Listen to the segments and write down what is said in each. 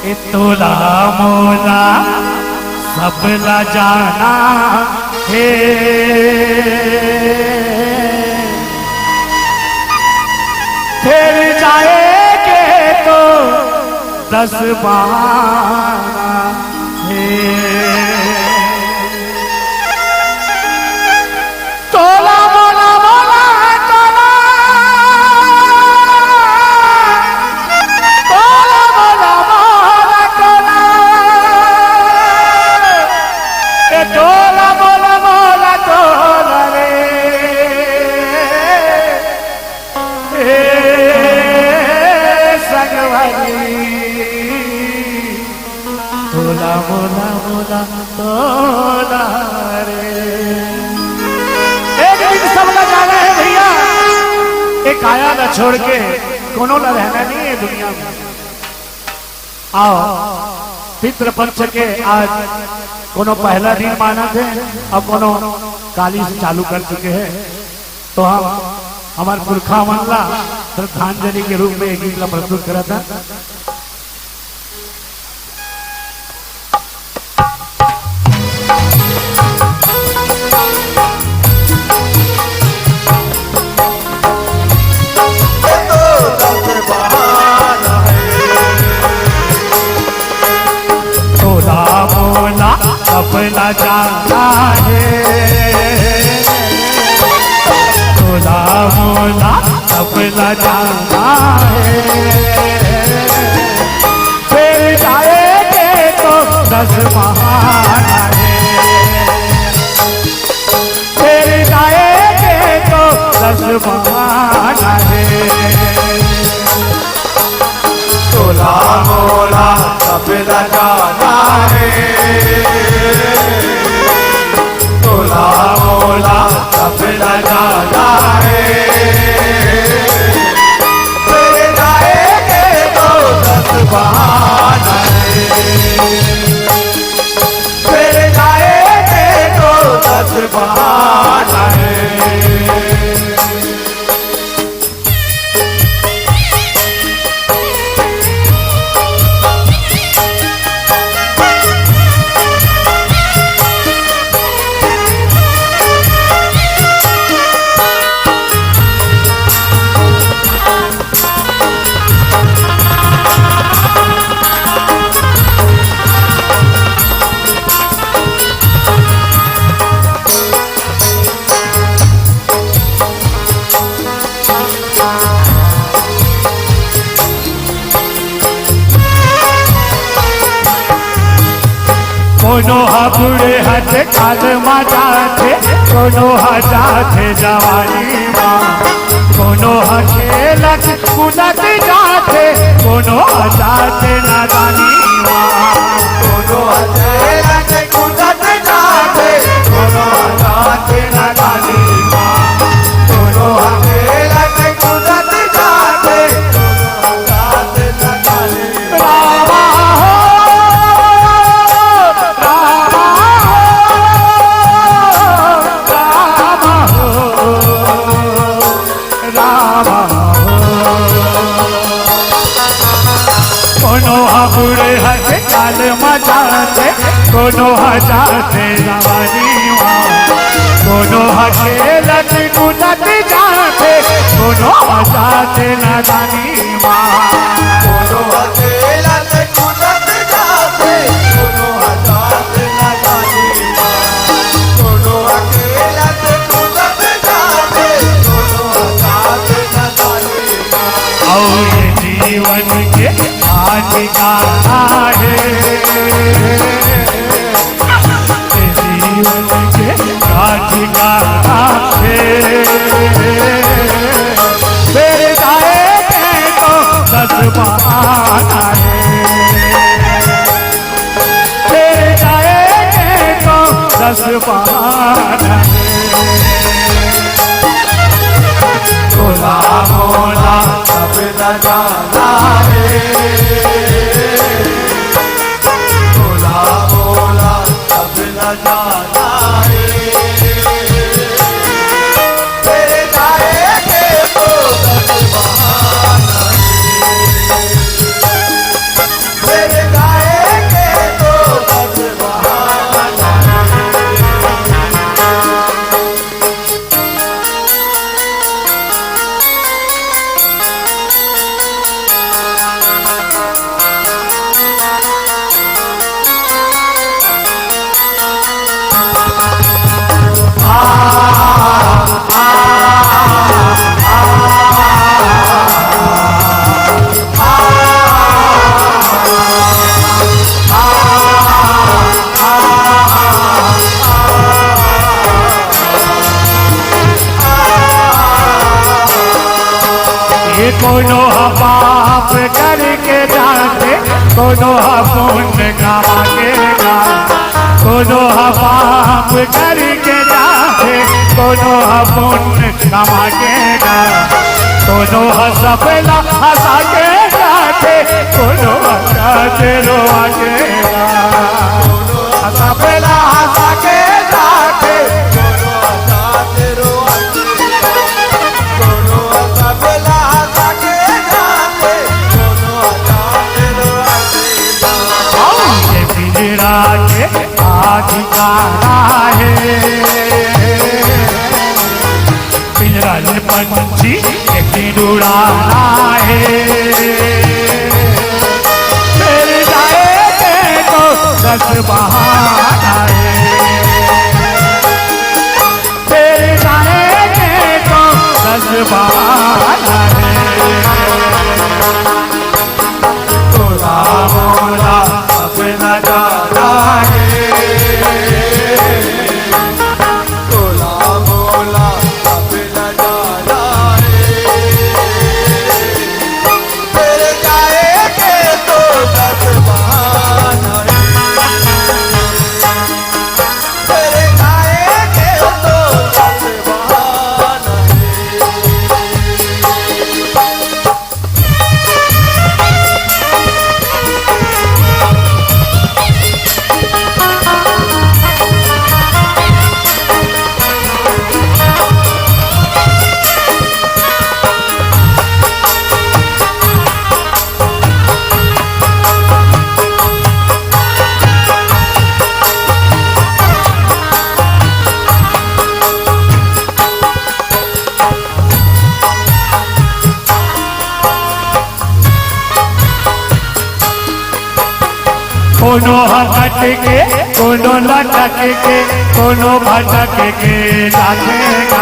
तोला मोला सब ला जाना है, फिर जाएंगे तो 10-12 है। तोला मोला मोला तोला, तोला मोला मोला तोला, ये तोला मोला मोला तोला रे, संगवारी तोला मोला मोला तोला रे। एक दिन सबका जाना है भैया, एक आया न छोड़ के कोनो न रहना नहीं है दुनिया में। आओ पितृपक्ष के आज कोनो पहला दिन माना थे, अब कोनो काली से चालू कर चुके हैं, तो हम हमारे पुरखा मनला श्रद्धांजलि के रूप में एक गीत प्रस्तुत करा था। तोला मोला अपना जाना है, तोला मोला अपना जाना है, फिर जाएंगे तो 10-12 है, फिर जाएंगे तो 10-12 है। तोला मोला सबला जाना है, तोला मोला सबला जाना है, फिर जाएंगे तो 10-12 है, फिर जाएंगे तो 10-12 है। कोनो बुढ़े हाथ काल माँ जाते, कोनो जाते जवानी माँ, कोनो खेलत कूदत जाते, कोनो जाते नादानी माँ, कोनो खेलत कूदत जाते, कोनो जाते नादानी माँ, कोनो खेलत कूदत जाते, कोनो जाते नादानी रामा हो बुढ़े हथ काल मजाते, कोनो जाते जवानी माँ, कोनो खेलत कूदत जाते, कोनो जाते नादानी माँ, कोनो खेलत कूदत जाते, कोनो जाते नादानी माँ, कोनो खेलत कूदत जाते, कोनो जाते नादानी माँ। और ये जीवन के ठिकाना है, जीवन के ठिकाना है, फिर जाएंगे तो 10-12 है, फिर जाएंगे तो 10-12 है। तोला मोला सबला जाना है, तोला मोला सबला जाना है, फिर जाएंगे तो 10-12 है, फिर कोनो पाप करके जाते कोनो पुण्य कमाएगा कोनो पाप करके जाते कोनो पुण्य कमाएगा कोनो सफला हंसा के जाते कोनो हंसाते रोआएगा सफला हंसा के जाते कोनो हंसाते रोआएगा कोनो सफला हंसा के जाते कोनो हंसाते रोआएगा। ये पिंजरा के अधिकारा है पिंजरा में पंछी एक उड़ाना है फिर जाएंगे तो 10 बहाना है फिर जाएंगे तो 10 बहाना है तोला मोला अपना जाना है तोला मोला अपना जाना है तेरे जाएंगे तो 10 बहाना है तेरे जाएंगे तो 10 बहाना है। कोनो हटक के कोनो लटक के कोनो भटक के जाएगा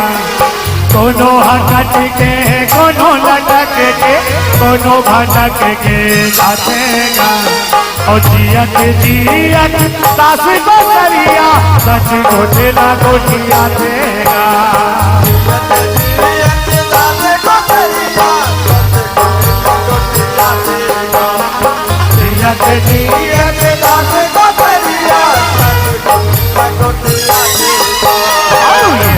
कोनो हटक के कोनो लटक के कोनो भटक के जाएगा और जियत जियत सास को सरिया सच गोटेला गोटिया देगा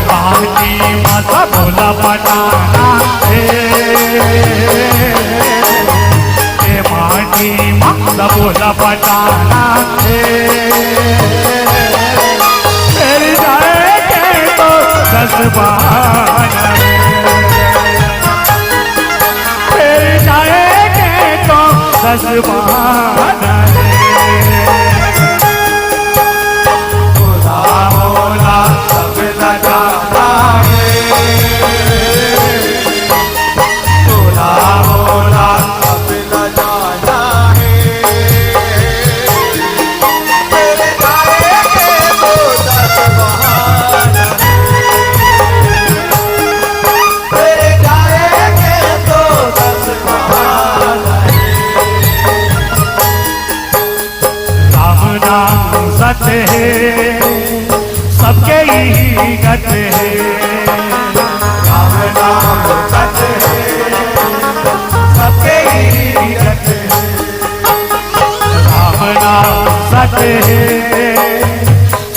माता बोला पटाना माटी माता बोला पटाना फिर जाएंगे तो 10 बहाना फिर जाएंगे तो 10 बहाना मोला सफला जाना है तोला मोला सफला जाना है तेरे जाएंगे तो 10 बहाना है तेरे जाएंगे तो 10 बहाना है। राम नाम सत्य है सबके ही गत है राम नाम सच है सबके ही गत है राम नाम सत्य है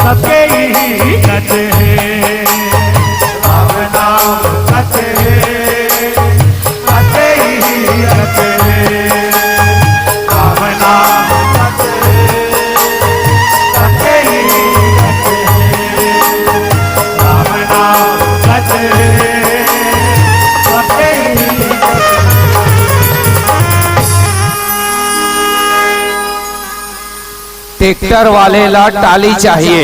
सबके ही गत है राम नाम सच है सबके ही गत है राम नाम सच है सबके ही गत है राम नाम सत्य है सबके ही ट्रैक्टर वाले ला टाली चाहिए।